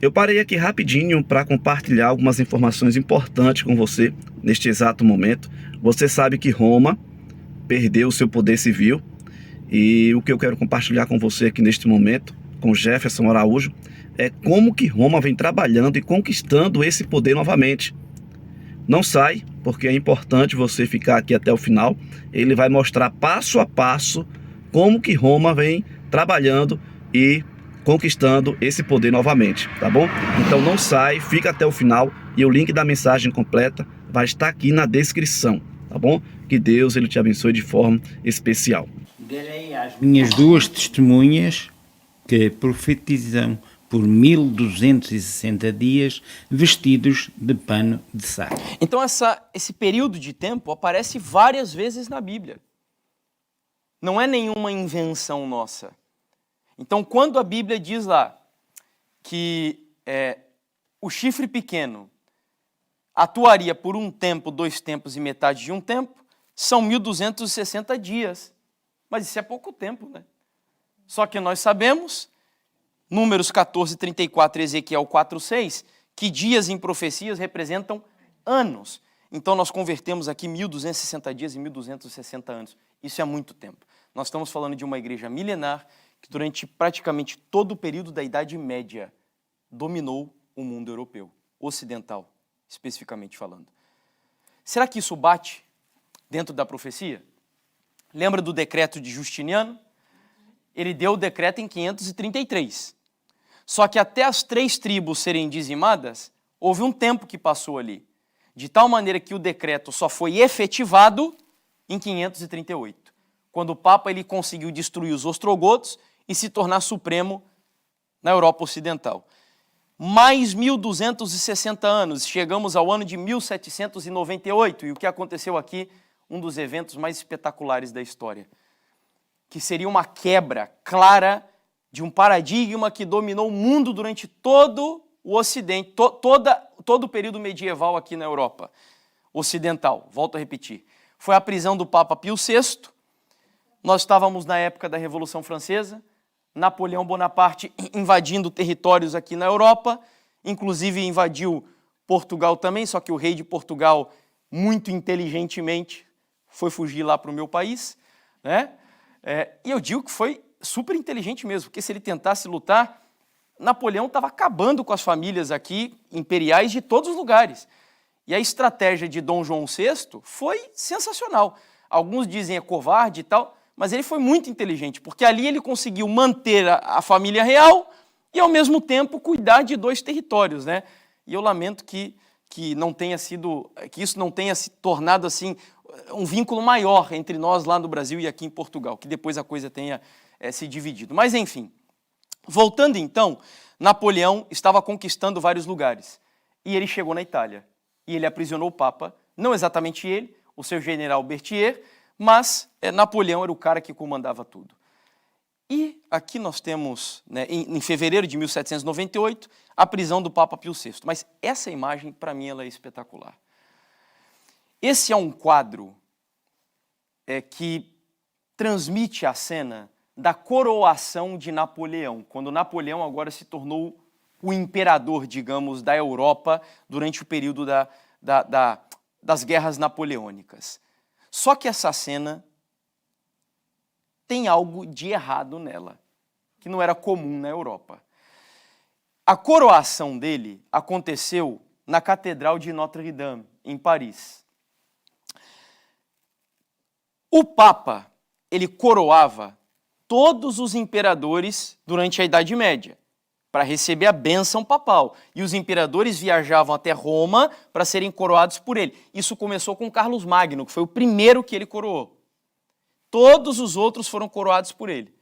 Eu parei aqui rapidinho para compartilhar algumas informações importantes com você neste exato momento. Você sabe que Roma perdeu o seu poder civil e o que eu quero compartilhar com você aqui neste momento, com Jefferson Araújo, é como que Roma vem trabalhando e conquistando esse poder novamente. Não sai, porque é importante você ficar aqui até o final. Ele vai mostrar passo a passo como que Roma vem trabalhando e conquistando esse poder novamente, tá bom? Então não sai, fica até o final e o link da mensagem completa vai estar aqui na descrição, tá bom? Que Deus ele te abençoe de forma especial. Darei às minhas duas testemunhas que profetizam por 1260 dias vestidos de pano de saco. Então esse período de tempo aparece várias vezes na Bíblia. Não é nenhuma invenção nossa. Então quando a Bíblia diz lá que o chifre pequeno atuaria por um tempo, 2 tempos e metade de um tempo, são 1260 dias. Mas isso é pouco tempo, né? Só que nós sabemos, Números 14, 34 e Ezequiel 4, 6, que dias em profecias representam anos. Então nós convertemos aqui 1260 dias em 1260 anos. Isso é muito tempo. Nós estamos falando de uma igreja milenar que durante praticamente todo o período da Idade Média dominou o mundo europeu, ocidental, especificamente falando. Será que isso bate dentro da profecia? Lembra do decreto de Justiniano? Ele deu o decreto em 533. Só que até as 3 tribos serem dizimadas, houve um tempo que passou ali. De tal maneira que o decreto só foi efetivado em 538, quando o Papa ele conseguiu destruir os ostrogotos e se tornar supremo na Europa Ocidental. Mais 1260 anos, chegamos ao ano de 1798, e o que aconteceu aqui, um dos eventos mais espetaculares da história, que seria uma quebra clara de um paradigma que dominou o mundo durante todo o Ocidente, todo o período medieval aqui na Europa Ocidental. Volto a repetir. Foi a prisão do Papa Pio VI, nós estávamos na época da Revolução Francesa, Napoleão Bonaparte invadindo territórios aqui na Europa, inclusive invadiu Portugal também, só que o rei de Portugal, muito inteligentemente, foi fugir lá para o meu país, né? E eu digo que foi super inteligente mesmo, porque se ele tentasse lutar, Napoleão estava acabando com as famílias aqui imperiais de todos os lugares. E a estratégia de Dom João VI foi sensacional. Alguns dizem é covarde e tal, mas ele foi muito inteligente, porque ali ele conseguiu manter a família real e, ao mesmo tempo, cuidar de 2 territórios, né? E eu lamento que isso não tenha se tornado assim um vínculo maior entre nós lá no Brasil e aqui em Portugal, que depois a coisa tenha se dividido. Mas, enfim, voltando então, Napoleão estava conquistando vários lugares e ele chegou na Itália e ele aprisionou o Papa, não exatamente ele, o seu general Berthier, mas Napoleão era o cara que comandava tudo. E aqui nós temos, né, em fevereiro de 1798, a prisão do Papa Pio VI. Mas essa imagem, para mim, ela é espetacular. Esse é um quadro que transmite a cena da coroação de Napoleão, quando Napoleão agora se tornou o imperador, digamos, da Europa durante o período das guerras napoleônicas. Só que essa cena tem algo de errado nela, que não era comum na Europa. A coroação dele aconteceu na Catedral de Notre-Dame, em Paris. O Papa, ele coroava todos os imperadores durante a Idade Média, para receber a bênção papal. E os imperadores viajavam até Roma para serem coroados por ele. Isso começou com Carlos Magno, que foi o primeiro que ele coroou. Todos os outros foram coroados por ele.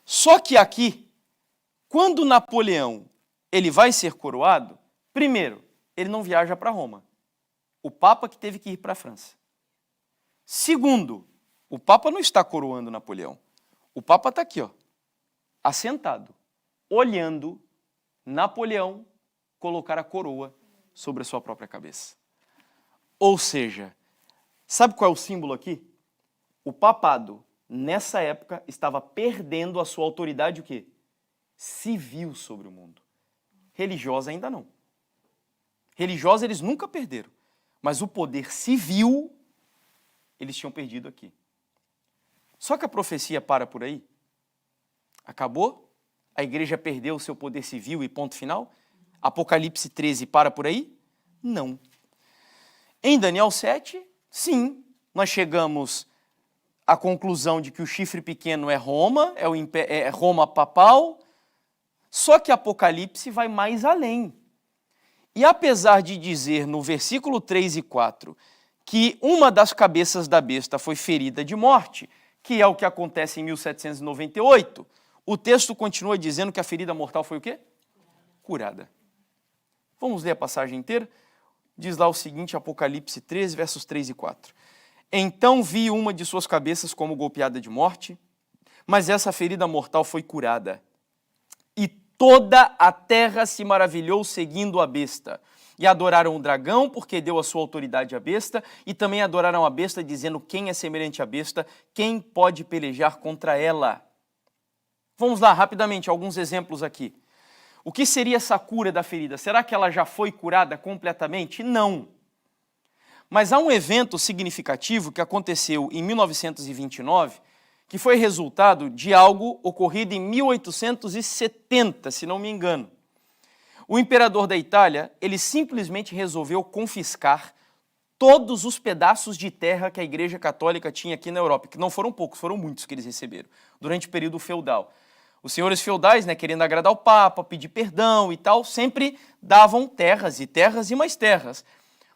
Só que aqui, quando Napoleão ele vai ser coroado, primeiro, ele não viaja para Roma. O Papa que teve que ir para a França. Segundo, o Papa não está coroando Napoleão. O Papa está aqui, ó, assentado, olhando Napoleão colocar a coroa sobre a sua própria cabeça. Ou seja, sabe qual é o símbolo aqui? O papado, nessa época, estava perdendo a sua autoridade o quê? Civil sobre o mundo. Religiosa ainda não. Religiosa eles nunca perderam, mas o poder civil eles tinham perdido aqui. Só que a profecia para por aí? Acabou? A igreja perdeu o seu poder civil e ponto final? Apocalipse 13 para por aí? Não. Em Daniel 7, sim, nós chegamos à conclusão de que o chifre pequeno é Roma, é Roma papal, só que Apocalipse vai mais além. E apesar de dizer no versículo 3 e 4 que uma das cabeças da besta foi ferida de morte, que é o que acontece em 1798, o texto continua dizendo que a ferida mortal foi o quê? Curada. Vamos ler a passagem inteira? Diz lá o seguinte, Apocalipse 13, versos 3 e 4. Então vi uma de suas cabeças como golpeada de morte, mas essa ferida mortal foi curada. E toda a terra se maravilhou seguindo a besta. E adoraram o dragão, porque deu a sua autoridade à besta, e também adoraram a besta, dizendo quem é semelhante à besta, quem pode pelejar contra ela. Vamos lá, rapidamente, alguns exemplos aqui. O que seria essa cura da ferida? Será que ela já foi curada completamente? Não. Mas há um evento significativo que aconteceu em 1929, que foi resultado de algo ocorrido em 1870, se não me engano. O imperador da Itália, ele simplesmente resolveu confiscar todos os pedaços de terra que a Igreja Católica tinha aqui na Europa, que não foram poucos, foram muitos que eles receberam, durante o período feudal. Os senhores feudais, querendo agradar o Papa, pedir perdão e tal, sempre davam terras e mais terras.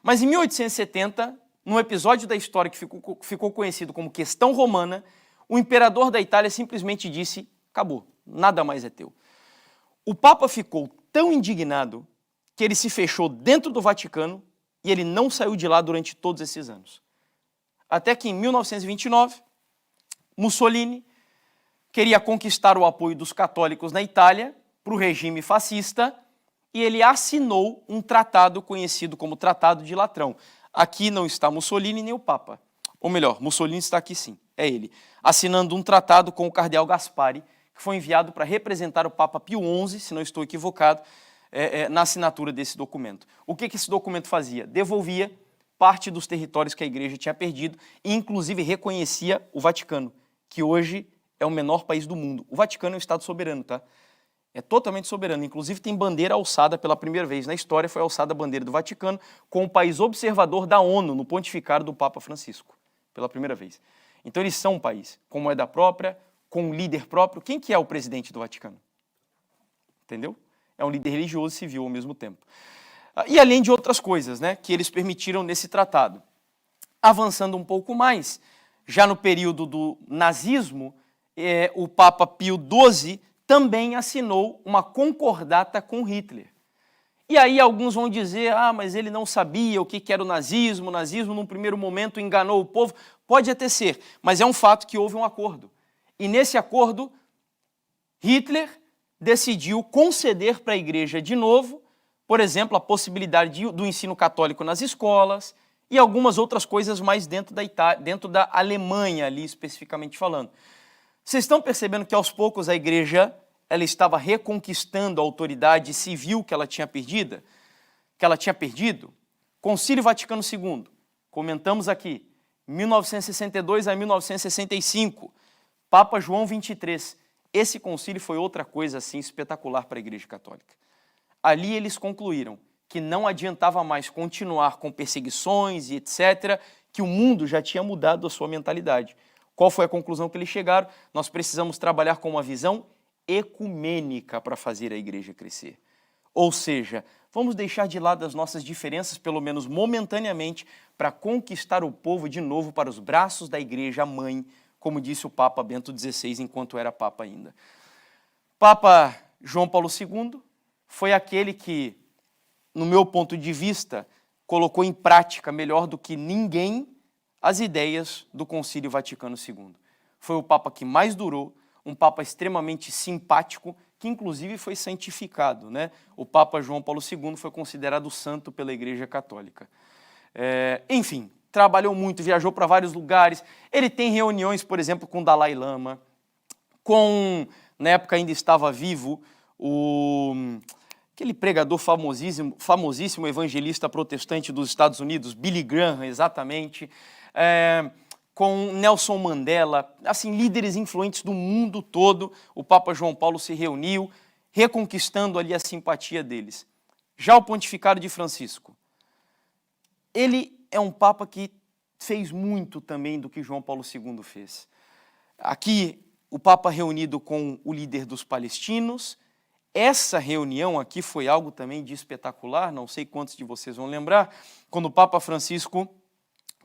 Mas em 1870, num episódio da história que ficou conhecido como Questão Romana, o imperador da Itália simplesmente disse, acabou, nada mais é teu. O Papa ficou tão indignado que ele se fechou dentro do Vaticano e ele não saiu de lá durante todos esses anos. Até que em 1929, Mussolini queria conquistar o apoio dos católicos na Itália para o regime fascista e ele assinou um tratado conhecido como Tratado de Latrão. Aqui não está Mussolini nem o Papa. Ou melhor, Mussolini está aqui sim, é ele. Assinando um tratado com o cardeal Gaspari, que foi enviado para representar o Papa Pio XI, se não estou equivocado, na assinatura desse documento. O que esse documento fazia? Devolvia parte dos territórios que a igreja tinha perdido e inclusive reconhecia o Vaticano, que hoje é o menor país do mundo. O Vaticano é um Estado soberano, tá? É totalmente soberano. Inclusive tem bandeira alçada pela primeira vez na história, foi alçada a bandeira do Vaticano com o país observador da ONU, no pontificado do Papa Francisco, pela primeira vez. Então eles são um país com moeda própria, com um líder próprio. Quem que é o presidente do Vaticano? Entendeu? É um líder religioso e civil ao mesmo tempo. E além de outras coisas, que eles permitiram nesse tratado. Avançando um pouco mais, já no período do nazismo, o Papa Pio XII também assinou uma concordata com Hitler. E aí alguns vão dizer, mas ele não sabia o que era o nazismo num primeiro momento enganou o povo. Pode até ser, mas é um fato que houve um acordo. E nesse acordo, Hitler decidiu conceder para a igreja de novo, por exemplo, a possibilidade do ensino católico nas escolas e algumas outras coisas mais dentro da Alemanha, ali especificamente falando. Vocês estão percebendo que aos poucos a igreja ela estava reconquistando a autoridade civil que ela tinha perdido? Concílio Vaticano II, comentamos aqui, 1962 a 1965, Papa João XXIII. Esse concílio foi outra coisa assim espetacular para a Igreja Católica. Ali eles concluíram que não adiantava mais continuar com perseguições e etc., que o mundo já tinha mudado a sua mentalidade. Qual foi a conclusão que eles chegaram? Nós precisamos trabalhar com uma visão ecumênica para fazer a igreja crescer. Ou seja, vamos deixar de lado as nossas diferenças, pelo menos momentaneamente, para conquistar o povo de novo para os braços da igreja mãe, como disse o Papa Bento XVI, enquanto era Papa ainda. Papa João Paulo II foi aquele que, no meu ponto de vista, colocou em prática melhor do que ninguém as ideias do Concílio Vaticano II. Foi o Papa que mais durou, um Papa extremamente simpático, que inclusive foi santificado. O Papa João Paulo II foi considerado santo pela Igreja Católica. Enfim, trabalhou muito, viajou para vários lugares. Ele tem reuniões, por exemplo, com o Dalai Lama, na época ainda estava vivo, aquele pregador famosíssimo evangelista protestante dos Estados Unidos, Billy Graham, exatamente, com Nelson Mandela, assim, líderes influentes do mundo todo, o Papa João Paulo se reuniu, reconquistando ali a simpatia deles. Já o pontificado de Francisco, ele é um Papa que fez muito também do que João Paulo II fez. Aqui, o Papa reunido com o líder dos palestinos. Essa reunião aqui foi algo também de espetacular, não sei quantos de vocês vão lembrar, quando o Papa Francisco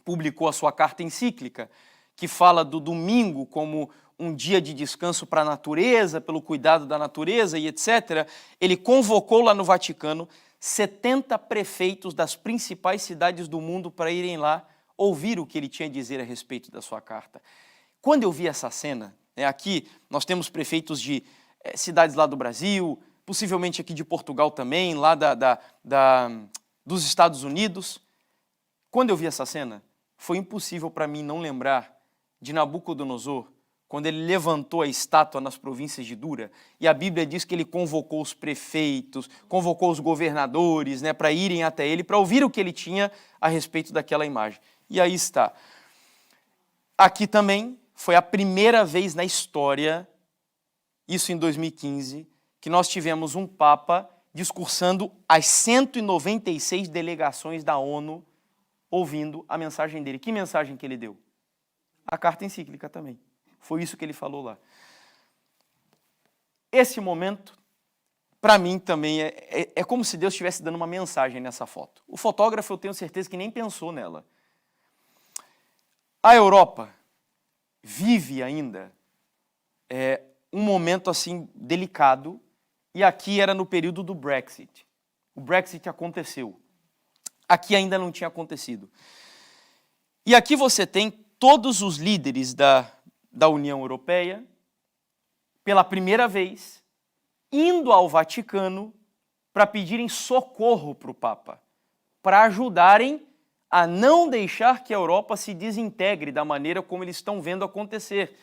publicou a sua carta encíclica, que fala do domingo como um dia de descanso para a natureza, pelo cuidado da natureza e etc., ele convocou lá no Vaticano 70 prefeitos das principais cidades do mundo para irem lá ouvir o que ele tinha a dizer a respeito da sua carta. Quando eu vi essa cena, aqui nós temos prefeitos de cidades lá do Brasil, possivelmente aqui de Portugal também, lá dos Estados Unidos. Quando eu vi essa cena, foi impossível para mim não lembrar de Nabucodonosor, quando ele levantou a estátua nas províncias de Dura, e a Bíblia diz que ele convocou os prefeitos, convocou os governadores, para irem até ele, para ouvir o que ele tinha a respeito daquela imagem. E aí está. Aqui também foi a primeira vez na história, isso em 2015, que nós tivemos um Papa discursando às 196 delegações da ONU, ouvindo a mensagem dele. Que mensagem que ele deu? A carta encíclica também. Foi isso que ele falou lá. Esse momento, para mim, também é como se Deus estivesse dando uma mensagem nessa foto. O fotógrafo, eu tenho certeza que nem pensou nela. A Europa vive ainda um momento assim delicado, e aqui era no período do Brexit. O Brexit aconteceu. Aqui ainda não tinha acontecido. E aqui você tem todos os líderes da União Europeia, pela primeira vez, indo ao Vaticano para pedirem socorro para o Papa, para ajudarem a não deixar que a Europa se desintegre da maneira como eles estão vendo acontecer.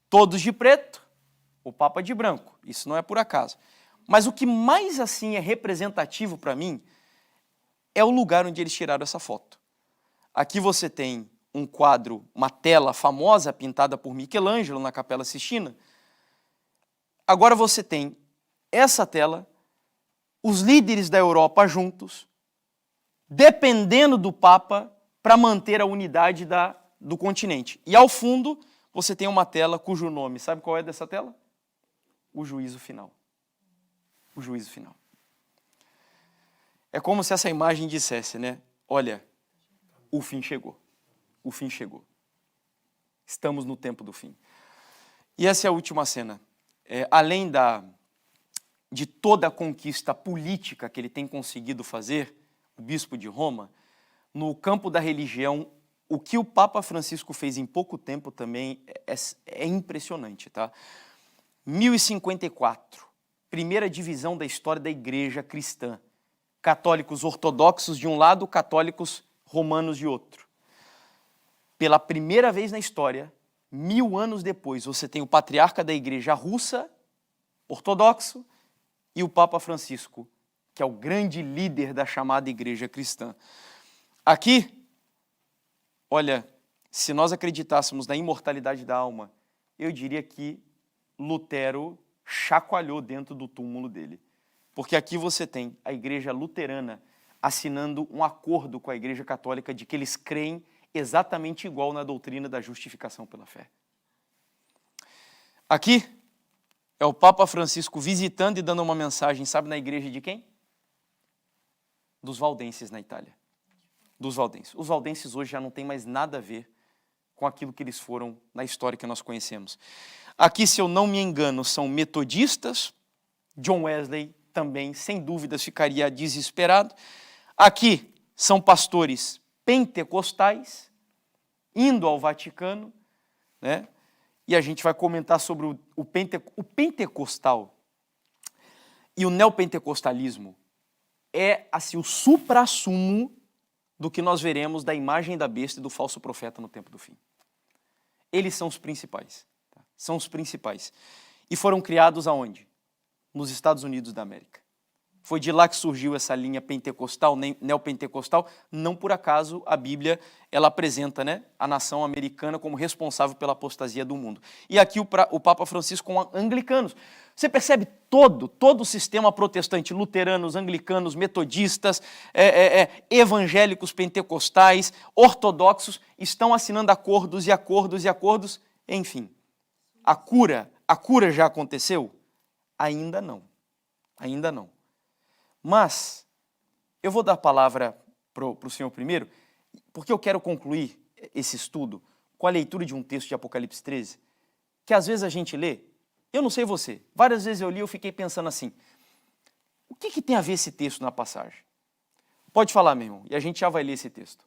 Todos de preto, o Papa de branco. Isso não é por acaso. Mas o que mais assim é representativo para mim é o lugar onde eles tiraram essa foto. Aqui você tem um quadro, uma tela famosa pintada por Michelangelo na Capela Sistina. Agora você tem essa tela, os líderes da Europa juntos, dependendo do Papa para manter a unidade do continente. E ao fundo você tem uma tela cujo nome, sabe qual é dessa tela? O juízo final. O juízo final. É como se essa imagem dissesse, olha, o fim chegou. O fim chegou. Estamos no tempo do fim. E essa é a última cena. Além de toda a conquista política que ele tem conseguido fazer, o bispo de Roma, no campo da religião, o que o Papa Francisco fez em pouco tempo também é impressionante, tá? 1054, primeira divisão da história da igreja cristã. Católicos ortodoxos de um lado, católicos romanos de outro. Pela primeira vez na história, 1000 anos depois, você tem o patriarca da igreja russa, ortodoxo, e o Papa Francisco, que é o grande líder da chamada igreja cristã. Aqui, olha, se nós acreditássemos na imortalidade da alma, eu diria que Lutero chacoalhou dentro do túmulo dele. Porque aqui você tem a igreja luterana assinando um acordo com a igreja católica de que eles creem exatamente igual na doutrina da justificação pela fé. Aqui é o Papa Francisco visitando e dando uma mensagem, sabe na igreja de quem? Dos valdenses na Itália. Dos valdenses. Os valdenses hoje já não têm mais nada a ver com aquilo que eles foram na história que nós conhecemos. Aqui, se eu não me engano, são metodistas. John Wesley também, sem dúvidas, ficaria desesperado. Aqui são pastores pentecostais, indo ao Vaticano, e a gente vai comentar sobre o pentecostal e o neopentecostalismo. É assim, o suprassumo do que nós veremos da imagem da besta e do falso profeta no tempo do fim. Eles são os principais. Tá? São os principais. E foram criados aonde? Nos Estados Unidos da América. Foi de lá que surgiu essa linha pentecostal, neopentecostal. Não por acaso a Bíblia ela apresenta, né, a nação americana como responsável pela apostasia do mundo. E aqui o Papa Francisco com anglicanos. Você percebe todo o sistema protestante, luteranos, anglicanos, metodistas, evangélicos, pentecostais, ortodoxos, estão assinando acordos e acordos e acordos. Enfim, a cura já aconteceu? Ainda não. Ainda não. Mas eu vou dar a palavra para o senhor primeiro, porque eu quero concluir esse estudo com a leitura de um texto de Apocalipse 13, que às vezes a gente lê, eu não sei você, várias vezes eu li e eu fiquei pensando assim, o que tem a ver esse texto na passagem? Pode falar, meu irmão, e a gente já vai ler esse texto.